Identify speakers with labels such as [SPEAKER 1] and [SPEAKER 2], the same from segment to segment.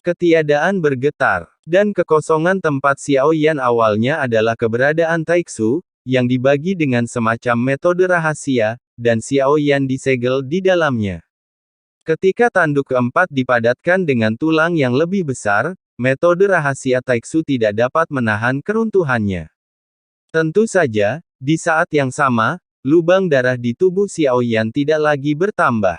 [SPEAKER 1] Ketiadaan bergetar, dan kekosongan tempat Xiao Yan awalnya adalah keberadaan Taiksu, yang dibagi dengan semacam metode rahasia, dan Xiao Yan disegel di dalamnya. Ketika tanduk keempat dipadatkan dengan tulang yang lebih besar, metode rahasia Taiksu tidak dapat menahan keruntuhannya. Tentu saja, di saat yang sama, lubang darah di tubuh Xiao Yan tidak lagi bertambah.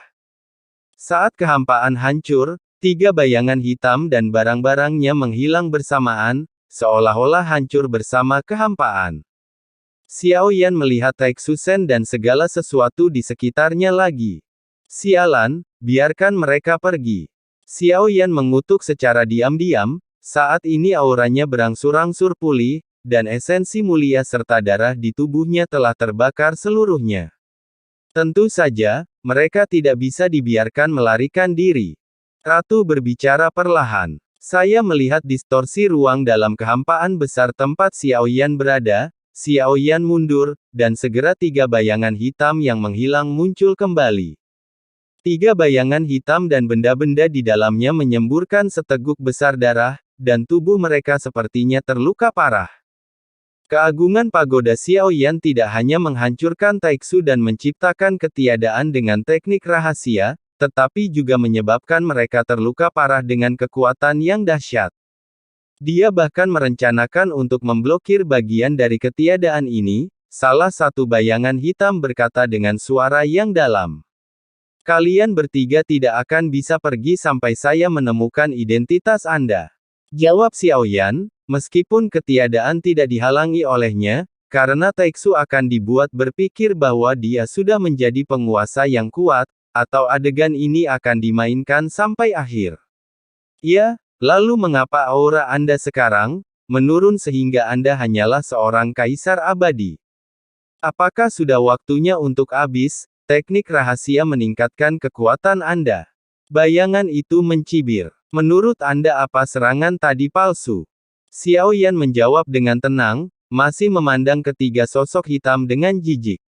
[SPEAKER 1] Saat kehampaan hancur, 3 bayangan hitam dan barang-barangnya menghilang bersamaan, seolah-olah hancur bersama kehampaan. Xiao Yan melihat Taiksu Sen dan segala sesuatu di sekitarnya lagi. Sialan, biarkan mereka pergi. Xiao Yan mengutuk secara diam-diam, saat ini auranya berangsur-angsur pulih, dan esensi mulia serta darah di tubuhnya telah terbakar seluruhnya. Tentu saja, mereka tidak bisa dibiarkan melarikan diri. Ratu berbicara perlahan. Saya melihat distorsi ruang dalam kehampaan besar tempat Xiao Yan berada. Xiao Yan mundur, dan segera 3 bayangan hitam yang menghilang muncul kembali. 3 bayangan hitam dan benda-benda di dalamnya menyemburkan seteguk besar darah, dan tubuh mereka sepertinya terluka parah. Keagungan pagoda Xiao Yan tidak hanya menghancurkan Taiksu dan menciptakan ketiadaan dengan teknik rahasia, tetapi juga menyebabkan mereka terluka parah dengan kekuatan yang dahsyat. Dia bahkan merencanakan untuk memblokir bagian dari ketiadaan ini, salah satu bayangan hitam berkata dengan suara yang dalam. Kalian bertiga tidak akan bisa pergi sampai saya menemukan identitas Anda. Jawab Xiao Yan, meskipun ketiadaan tidak dihalangi olehnya, karena Taiksu akan dibuat berpikir bahwa dia sudah menjadi penguasa yang kuat, atau adegan ini akan dimainkan sampai akhir. Ya, lalu mengapa aura Anda sekarang menurun sehingga Anda hanyalah seorang kaisar abadi? Apakah sudah waktunya untuk habis? Teknik rahasia meningkatkan kekuatan Anda. Bayangan itu mencibir. Menurut Anda apa serangan tadi palsu? Xiao Yan menjawab dengan tenang, masih memandang ketiga sosok hitam dengan jijik.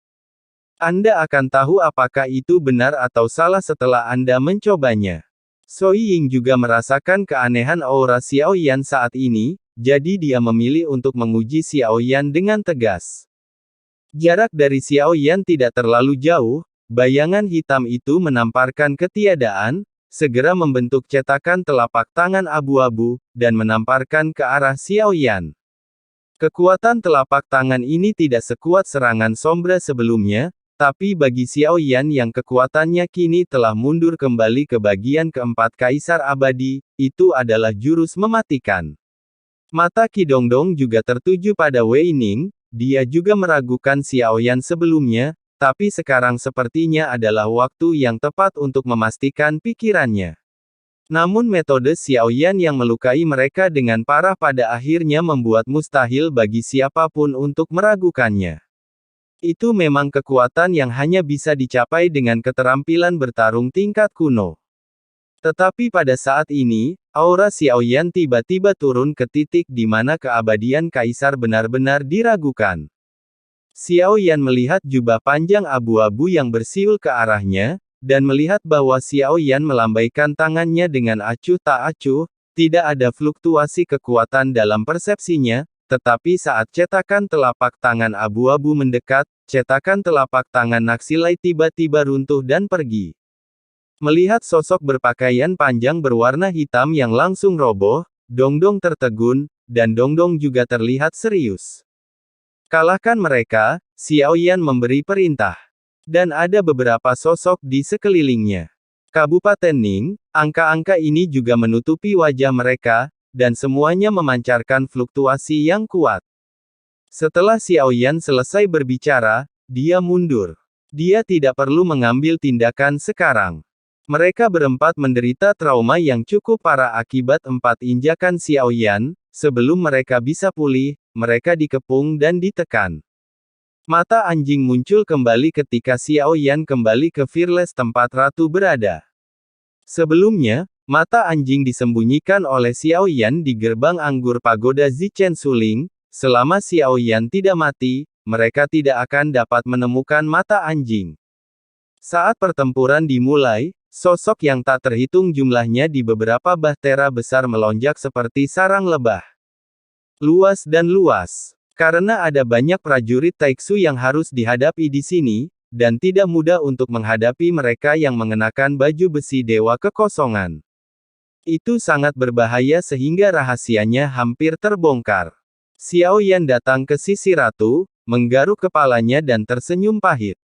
[SPEAKER 1] Anda akan tahu apakah itu benar atau salah setelah Anda mencobanya. Soi Ying juga merasakan keanehan aura Xiao Yan saat ini, jadi dia memilih untuk menguji Xiao Yan dengan tegas. Jarak dari Xiao Yan tidak terlalu jauh, bayangan hitam itu menamparkan ketiadaan, segera membentuk cetakan telapak tangan abu-abu, dan menamparkan ke arah Xiao Yan. Kekuatan telapak tangan ini tidak sekuat serangan sombra sebelumnya, tapi bagi Xiao Yan yang kekuatannya kini telah mundur kembali ke bagian keempat Kaisar Abadi, itu adalah jurus mematikan. Mata Qi Dongdong juga tertuju pada Wei Ning, dia juga meragukan Xiao Yan sebelumnya, tapi sekarang sepertinya adalah waktu yang tepat untuk memastikan pikirannya. Namun metode Xiao Yan yang melukai mereka dengan parah pada akhirnya membuat mustahil bagi siapapun untuk meragukannya. Itu memang kekuatan yang hanya bisa dicapai dengan keterampilan bertarung tingkat kuno. Tetapi pada saat ini, aura Xiao Yan tiba-tiba turun ke titik di mana keabadian kaisar benar-benar diragukan. Xiao Yan melihat jubah panjang abu-abu yang bersiul ke arahnya, dan melihat bahwa Xiao Yan melambaikan tangannya dengan acuh tak acuh, tidak ada fluktuasi kekuatan dalam persepsinya. Tetapi saat cetakan telapak tangan abu-abu mendekat, cetakan telapak tangan Naksilai tiba-tiba runtuh dan pergi. Melihat sosok berpakaian panjang berwarna hitam yang langsung roboh, Dongdong tertegun, dan Dongdong juga terlihat serius. Kalahkan mereka, Xiao Yan memberi perintah. Dan ada beberapa sosok di sekelilingnya. Kabupaten Ning, angka-angka ini juga menutupi wajah mereka, dan semuanya memancarkan fluktuasi yang kuat. Setelah Xiao Yan selesai berbicara, dia mundur. Dia tidak perlu mengambil tindakan sekarang. Mereka berempat menderita trauma yang cukup parah akibat 4 injakan Xiao Yan, sebelum mereka bisa pulih, mereka dikepung dan ditekan. Mata anjing muncul kembali ketika Xiao Yan kembali ke Fearless tempat Ratu berada. Sebelumnya, mata anjing disembunyikan oleh Xiao Yan di gerbang anggur pagoda Zichen Suling. Selama Xiao Yan tidak mati, mereka tidak akan dapat menemukan mata anjing. Saat pertempuran dimulai, Sosok yang tak terhitung jumlahnya di beberapa bahtera besar melonjak seperti sarang lebah. Luas dan luas. Karena ada banyak prajurit Taiksu yang harus dihadapi di sini, dan tidak mudah untuk menghadapi mereka yang mengenakan baju besi Dewa Kekosongan. Itu sangat berbahaya sehingga rahasianya hampir terbongkar. Xiao Yan datang ke sisi ratu, menggaruk kepalanya dan tersenyum pahit.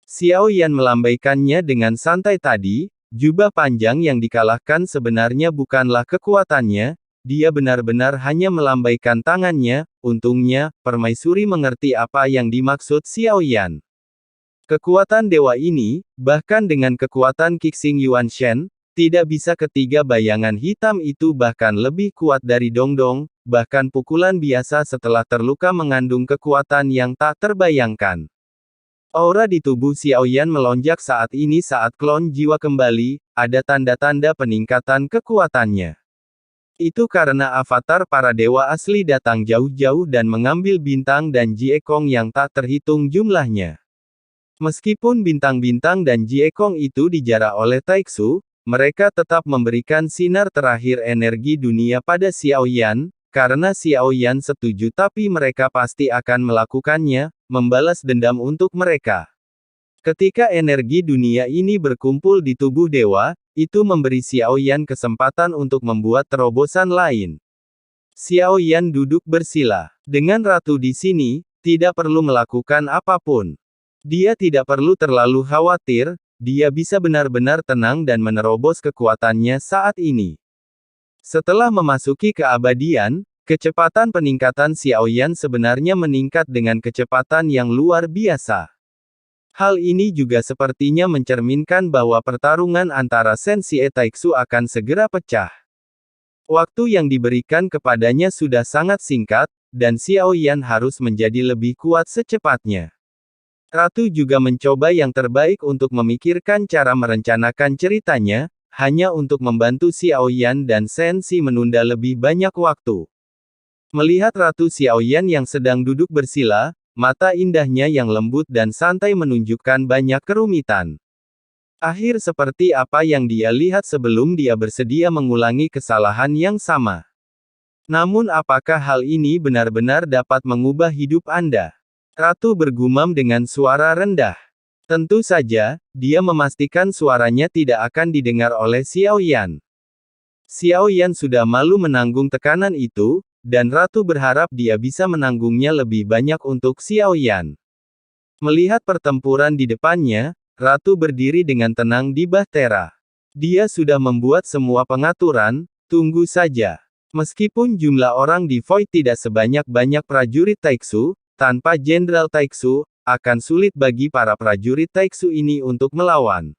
[SPEAKER 1] Xiao Yan melambaikannya dengan santai tadi, jubah panjang yang dikalahkan sebenarnya bukanlah kekuatannya, dia benar-benar hanya melambaikan tangannya, untungnya, permaisuri mengerti apa yang dimaksud Xiao Yan. Kekuatan dewa ini, bahkan dengan kekuatan Qixing Yuan Shen, tidak bisa ketiga bayangan hitam itu bahkan lebih kuat dari Dongdong, bahkan pukulan biasa setelah terluka mengandung kekuatan yang tak terbayangkan. Aura di tubuh Xiao Yan melonjak saat ini saat klon jiwa kembali, ada tanda-tanda peningkatan kekuatannya. Itu karena avatar para dewa asli datang jauh-jauh dan mengambil bintang dan jiekong yang tak terhitung jumlahnya. Meskipun bintang-bintang dan jiekong itu dijarah oleh Taiksu, mereka tetap memberikan sinar terakhir energi dunia pada Xiao Yan, karena Xiao Yan setuju tapi mereka pasti akan melakukannya, membalas dendam untuk mereka. Ketika energi dunia ini berkumpul di tubuh dewa, itu memberi Xiao Yan kesempatan untuk membuat terobosan lain. Xiao Yan duduk bersila. Dengan ratu di sini, tidak perlu melakukan apapun. Dia tidak perlu terlalu khawatir, dia bisa benar-benar tenang dan menerobos kekuatannya saat ini. Setelah memasuki keabadian, kecepatan peningkatan Xiao Yan sebenarnya meningkat dengan kecepatan yang luar biasa. Hal ini juga sepertinya mencerminkan bahwa pertarungan antara Sensei Taiksu akan segera pecah. Waktu yang diberikan kepadanya sudah sangat singkat, dan Xiao Yan harus menjadi lebih kuat secepatnya. Ratu juga mencoba yang terbaik untuk memikirkan cara merencanakan ceritanya, hanya untuk membantu Xiao Yan dan Sensei menunda lebih banyak waktu. Melihat Ratu Xiao Yan yang sedang duduk bersila, mata indahnya yang lembut dan santai menunjukkan banyak kerumitan. Akhir seperti apa yang dia lihat sebelum dia bersedia mengulangi kesalahan yang sama. Namun apakah hal ini benar-benar dapat mengubah hidup Anda? Ratu bergumam dengan suara rendah. Tentu saja, dia memastikan suaranya tidak akan didengar oleh Xiao Yan. Xiao Yan sudah malu menanggung tekanan itu, dan Ratu berharap dia bisa menanggungnya lebih banyak untuk Xiao Yan. Melihat pertempuran di depannya, Ratu berdiri dengan tenang di bahtera. Dia sudah membuat semua pengaturan, tunggu saja. Meskipun jumlah orang di Void tidak sebanyak-banyak prajurit Taiksu, tanpa Jenderal Taiksu, akan sulit bagi para prajurit Taiksu ini untuk melawan.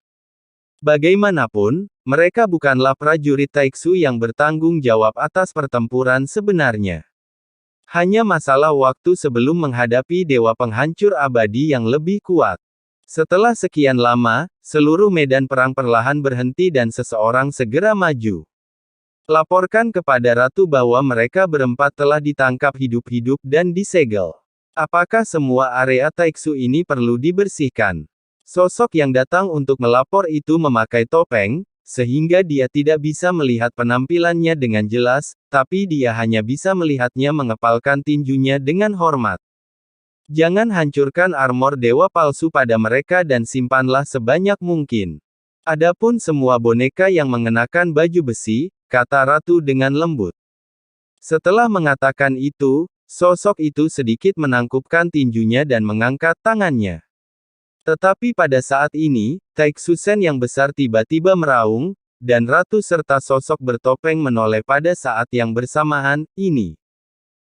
[SPEAKER 1] Bagaimanapun, mereka bukanlah prajurit Taiksu yang bertanggung jawab atas pertempuran sebenarnya. Hanya masalah waktu sebelum menghadapi dewa penghancur abadi yang lebih kuat. Setelah sekian lama, seluruh medan perang perlahan berhenti dan seseorang segera maju. Laporkan kepada Ratu bahwa mereka berempat telah ditangkap hidup-hidup dan disegel. Apakah semua area Taiksu ini perlu dibersihkan? Sosok yang datang untuk melapor itu memakai topeng, sehingga dia tidak bisa melihat penampilannya dengan jelas, tapi dia hanya bisa melihatnya mengepalkan tinjunya dengan hormat. Jangan hancurkan armor dewa palsu pada mereka dan simpanlah sebanyak mungkin. Adapun semua boneka yang mengenakan baju besi, kata Ratu dengan lembut. Setelah mengatakan itu, sosok itu sedikit menangkupkan tinjunya dan mengangkat tangannya. Tetapi pada saat ini, Taiksu Sen yang besar tiba-tiba meraung, dan Ratu serta sosok bertopeng menoleh pada saat yang bersamaan, ini.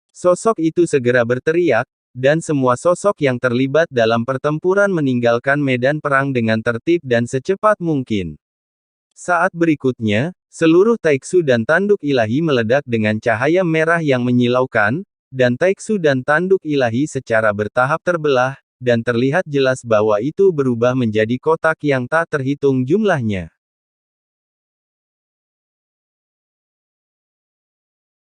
[SPEAKER 1] Sosok itu segera berteriak, dan semua sosok yang terlibat dalam pertempuran meninggalkan medan perang dengan tertib dan secepat mungkin. Saat berikutnya, seluruh Taiksu dan tanduk ilahi meledak dengan cahaya merah yang menyilaukan, dan Taiksu dan tanduk ilahi secara bertahap terbelah, dan terlihat jelas bahwa itu berubah menjadi kotak yang tak terhitung jumlahnya.